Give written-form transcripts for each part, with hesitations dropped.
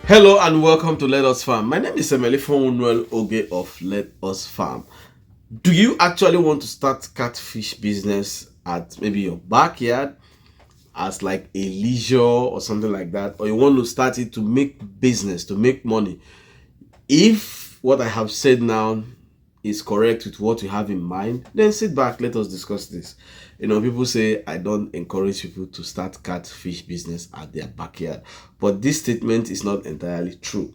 Hello and welcome to Let Us Farm. My name is Emelifon Oge of Let Us Farm. Do you actually want to start catfish business at maybe your backyard as like a leisure or something like that, or you want to start it to make business, to make money? If what I have said now is correct with what you have in mind, then sit back, let us discuss this. People say I don't encourage people to start catfish business at their backyard, but this statement is not entirely true.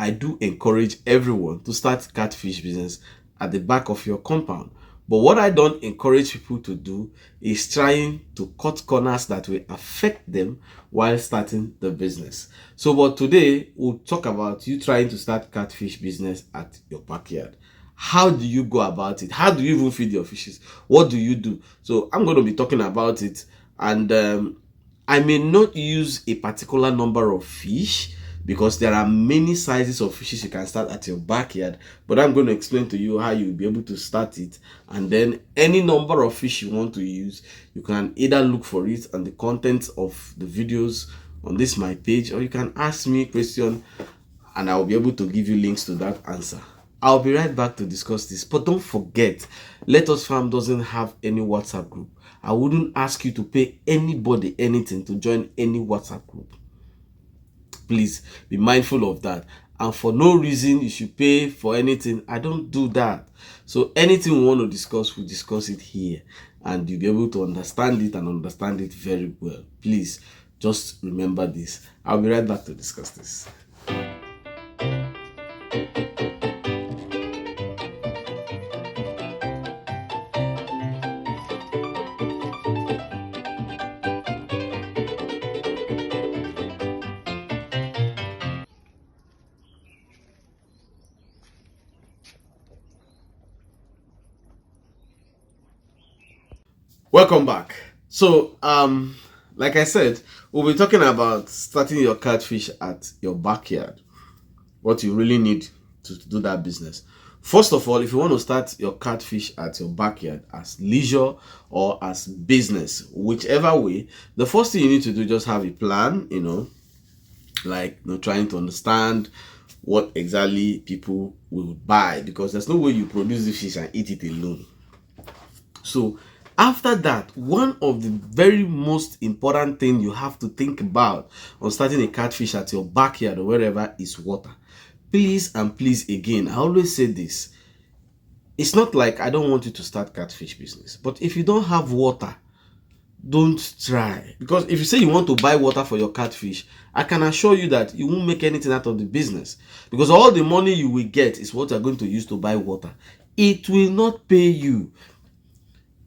I do encourage everyone to start catfish business at the back of your compound. But what I don't encourage people to do is trying to cut corners that will affect them while starting the business. So, but today we'll talk about you trying to start catfish business at your backyard. How do you go about it? How do you even feed your fishes? What do you do? So I'm going to be talking about it, and I may not use a particular number of fish because there are many sizes of fishes you can start at your backyard, but I'm going to explain to you how you'll be able to start it, and then any number of fish you want to use, you can either look for it on the contents of the videos on this my page, or you can ask me a question and I'll be able to give you links to that answer. I'll be right back to discuss this, but don't forget, Let Us Farm doesn't have any WhatsApp group. I wouldn't ask you to pay anybody anything to join any WhatsApp group. Please be mindful of that. And for no reason you should pay for anything. I don't do that. So anything we want to discuss, we'll discuss it here, and you'll be able to understand it and understand it very well. Please just remember this. I'll be right back to discuss this. Welcome back. So, like I said, we'll be talking about starting your catfish at your backyard. What you really need to do that business. First of all, if you want to start your catfish at your backyard as leisure or as business, whichever way, the first thing you need to do is just have a plan, trying to understand what exactly people will buy, because there's no way you produce the fish and eat it alone. So after that, one of the very most important thing you have to think about on starting a catfish at your backyard or wherever is water. Please and please, again, I always say this. It's not like I don't want you to start catfish business, but if you don't have water, don't try. Because if you say you want to buy water for your catfish, I can assure you that you won't make anything out of the business, because all the money you will get is what you're going to use to buy water. It will not pay you.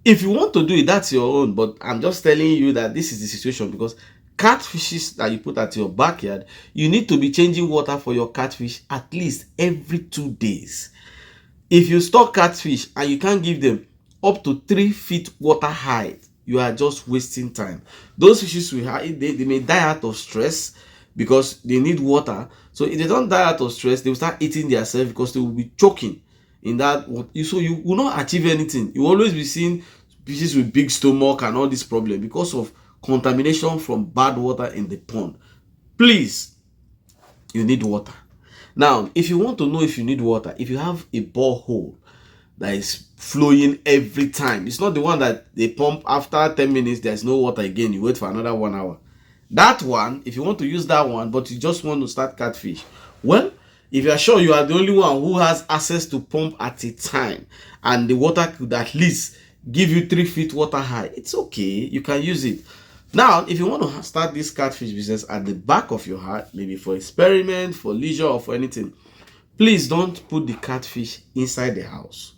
If you want to do it, that's your own, but I'm just telling you that this is the situation, because catfishes that you put at your backyard, you need to be changing water for your catfish at least every 2 days. If you stock catfish and you can't give them up to 3 feet water height, you are just wasting time. Those fishes they may die out of stress because they need water. So if they don't die out of stress, they will start eating themselves because they will be choking in that. So you will not achieve anything. You will always be seeing fishes with big stomach and all this problem because of contamination from bad water in the pond. Please, you need water. Now, if you want to know if you need water, if you have a borehole that is flowing every time, it's not the one that they pump after 10 minutes, there's no water again, you wait for another 1 hour. That one, if you want to use that one, but you just want to start catfish, well, if you are sure you are the only one who has access to pump at a time, and the water could at least give you 3 feet water high, it's okay, you can use it. Now, if you want to start this catfish business at the back of your heart, maybe for experiment, for leisure, or for anything, please don't put the catfish inside the house.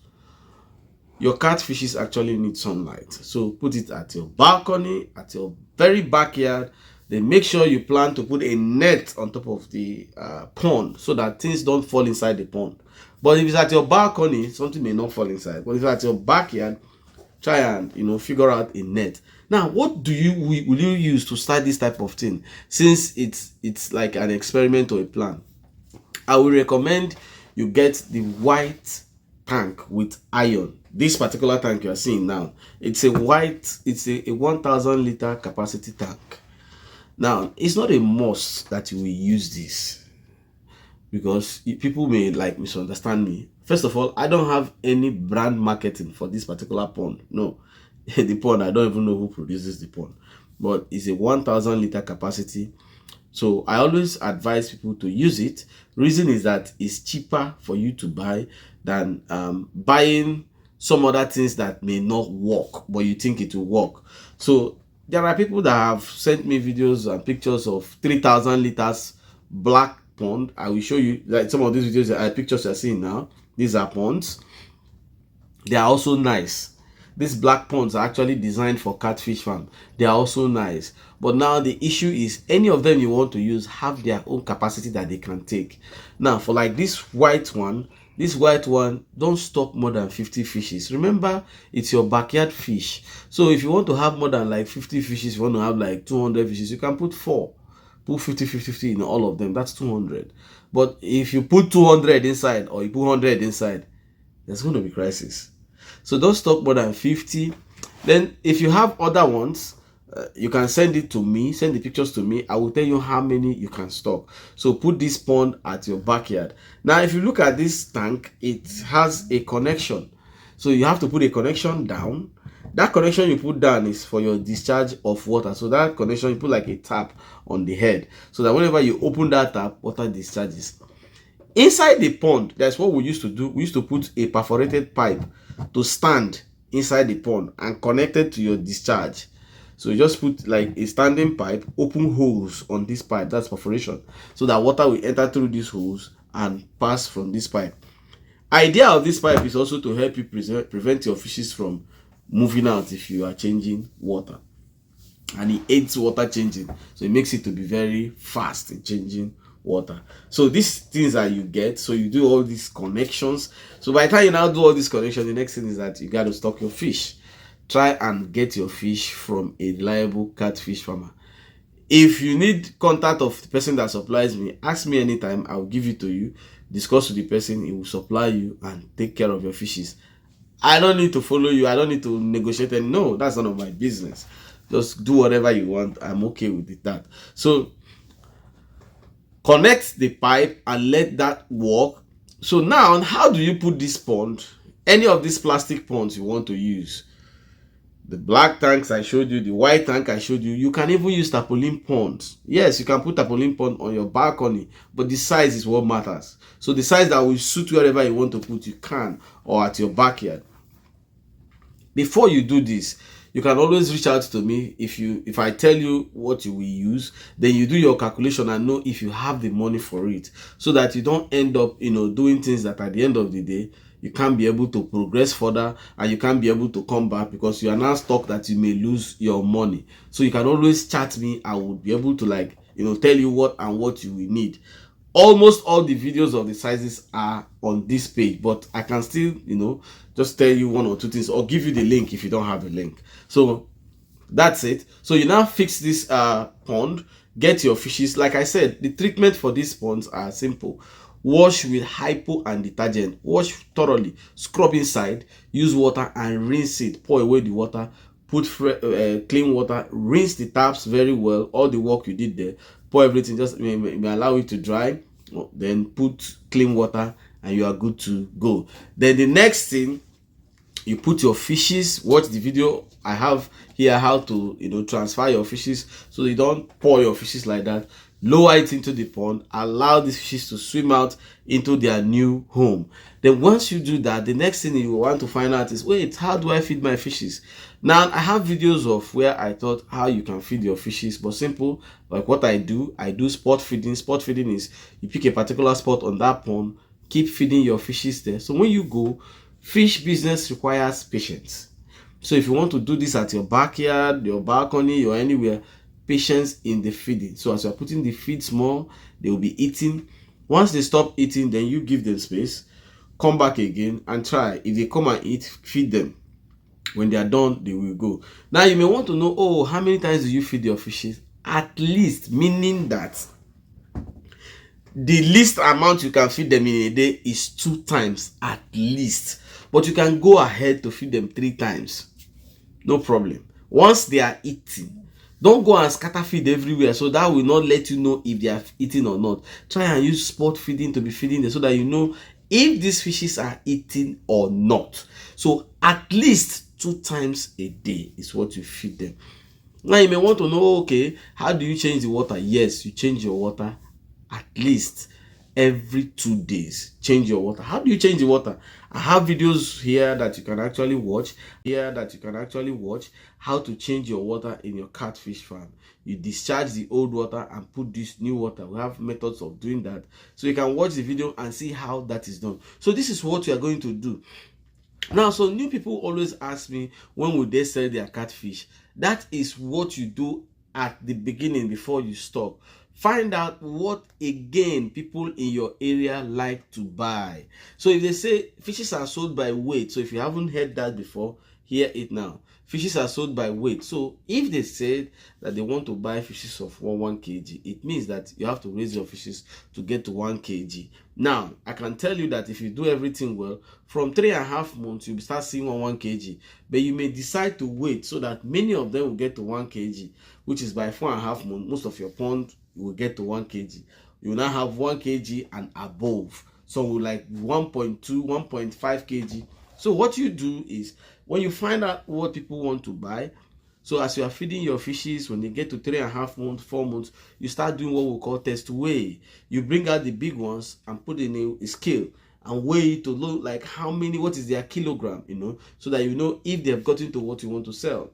Your catfishes actually need sunlight, so put it at your balcony, at your very backyard. Then make sure you plan to put a net on top of the pond so that things don't fall inside the pond. But if it's at your balcony, something may not fall inside. But if it's at your backyard, try and figure out a net. Now, what will you use to start this type of thing, since it's like an experiment or a plan? I will recommend you get the white tank with iron. This particular tank you are seeing now, it's a 1,000 liter capacity tank. Now, it's not a must that you will use this, because people may like misunderstand me. First of all, I don't have any brand marketing for this particular pond. No, the pond, I don't even know who produces the pond, but it's a 1,000 liter capacity. So I always advise people to use it. Reason is that it's cheaper for you to buy than buying some other things that may not work, but you think it will work. So there are people that have sent me videos and pictures of 3,000 liters black pond. I will show you, like, some of these videos are pictures you're seeing now. These are ponds. They are also nice. These black ponds are actually designed for catfish farm. They are also nice. But now the issue is, any of them you want to use have their own capacity that they can take. Now, for like this white one, don't stock more than 50 fishes. Remember, it's your backyard fish. So if you want to have more than like 50 fishes, you want to have like 200 fishes, you can put 4. Put 50, 50, 50 in all of them. That's 200. But if you put 200 inside, or you put 100 inside, there's going to be crisis. So don't stock more than 50. Then if you have other ones, you can send it to me, send the pictures to me. I will tell you how many you can stock. So put this pond at your backyard. Now, if you look at this tank, it has a connection. So you have to put a connection down. That connection you put down is for your discharge of water. So that connection, you put like a tap on the head, so that whenever you open that tap, water discharges. Inside the pond, that's what we used to do. We used to put a perforated pipe to stand inside the pond and connected to your discharge. So you just put like a standing pipe, open holes on this pipe, that's perforation, so that water will enter through these holes and pass from this pipe. Idea of this pipe is also to help you prevent your fishes from moving out if you are changing water. And it aids water changing, so it makes it to be very fast in changing water. So these things that you get, so you do all these connections. So by the time you now do all these connections, the next thing is that you got to stock your fish. Try and get your fish from a reliable catfish farmer. If you need contact of the person that supplies me, ask me anytime. I'll give it to you. Discuss with the person, he will supply you and take care of your fishes. I don't need to follow you. I don't need to negotiate. And no, that's none of my business. Just do whatever you want. I'm okay with that. So connect the pipe and let that work. So now, how do you put this pond? Any of these plastic ponds you want to use, the black tanks I showed you, the white tank I showed you, you can even use tarpaulin ponds. Yes, you can put tarpaulin pond on your balcony, but the size is what matters. So the size that will suit wherever you want to put, you can, or at your backyard. Before you do this, you can always reach out to me. If I tell you what you will use, then you do your calculation and know if you have the money for it, so that you don't end up doing things that at the end of the day you can't be able to progress further, and you can't be able to come back because you are now stuck that you may lose your money. So you can always chat me. I will be able to tell you what you will need. Almost all the videos of the sizes are on this page, but I can still just tell you one or two things, or give you the link if you don't have a link. So that's it. So you now fix this pond, get your fishes. Like I said, the treatment for these ponds are simple. Wash with hypo and detergent. Wash thoroughly, scrub inside, use water and rinse it. Pour away the water, put clean water, rinse the taps very well. All the work you did there, pour everything, just may allow it to dry, then put clean water and you are good to go. Then the next thing, you put your fishes. Watch the video I have here, how to transfer your fishes, so you don't pour your fishes like that. Lower it into the pond, allow these fishes to swim out into their new home. Then once you do that, the next thing you want to find out is, wait, how do I feed my fishes? Now I have videos of where I taught how you can feed your fishes, but simple. Like what I do spot feeding. Spot feeding is you pick a particular spot on that pond, keep feeding your fishes there. So when you go, fish business requires patience. So if you want to do this at your backyard, your balcony, or anywhere, patience in the feeding. So as you're putting the feed small, they will be eating. Once they stop eating, then you give them space, come back again and try. If they come and eat, feed them. When they are done, they will go. Now you may want to know, oh, how many times do you feed your fishes? At least, meaning that the least amount you can feed them in a day is 2 times at least. But you can go ahead to feed them 3 times. No problem. Once they are eating, Don't go and scatter feed everywhere, so that will not let you know if they are eating or not. Try and use spot feeding to be feeding them so that you know if these fishes are eating or not. So at least 2 times a day is what you feed them. Now you may want to know, okay, how do you change the water? Yes, you change your water at least every 2 days. Change your water. How do you change the water? I have videos here that you can actually watch. How to change your water in your catfish farm. You discharge the old water and put this new water. We have methods of doing that. So you can watch the video and see how that is done. So this is what we are going to do. Now, so new people always ask me, when will they sell their catfish? That is what you do at the beginning before you stock. Find out what again people in your area like to buy. So if they say fishes are sold by weight, so if you haven't heard that before, hear it now. Fishes are sold by weight. So if they said that they want to buy fishes of 1 kg, it means that you have to raise your fishes to get to 1 kg. Now, I can tell you that if you do everything well, from 3.5 months, you'll start seeing 1 kg. But you may decide to wait so that many of them will get to 1 kg, which is by 4.5 months, most of your pond will get to 1 kg. You will now have 1 kg and above. So like 1.2, 1.5 kg. So what you do is, when you find out what people want to buy, so as you are feeding your fishes, when they get to 3.5 months, 4 months, you start doing what we call test weigh. You bring out the big ones and put in a scale and weigh it to look like how many, what is their kilogram, so that you know if they've gotten to what you want to sell.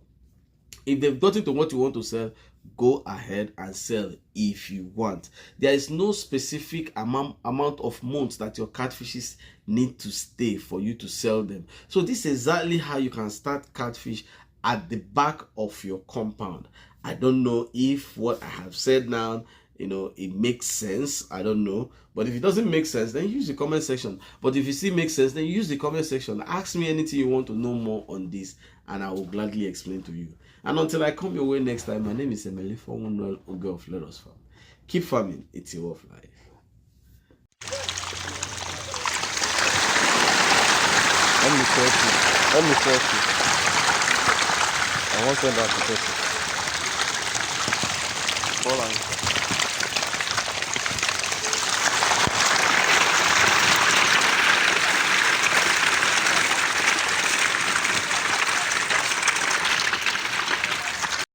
If they've gotten to what you want to sell, go ahead and sell if you want. There is no specific amount of months that your catfishes need to stay for you to sell them. So this is exactly how you can start catfish at the back of your compound. I don't know if what I have said now, it makes sense. I don't know. But if it doesn't make sense, then use the comment section. But if you see makes sense, then use the comment section. Ask me anything you want to know more on this, and I will gladly explain to you. And until I come your way next time, my name is Emily Fomunuel Oge of Let Us Farm. Keep farming, it's your way of life. Let me correct you. I won't send that to person.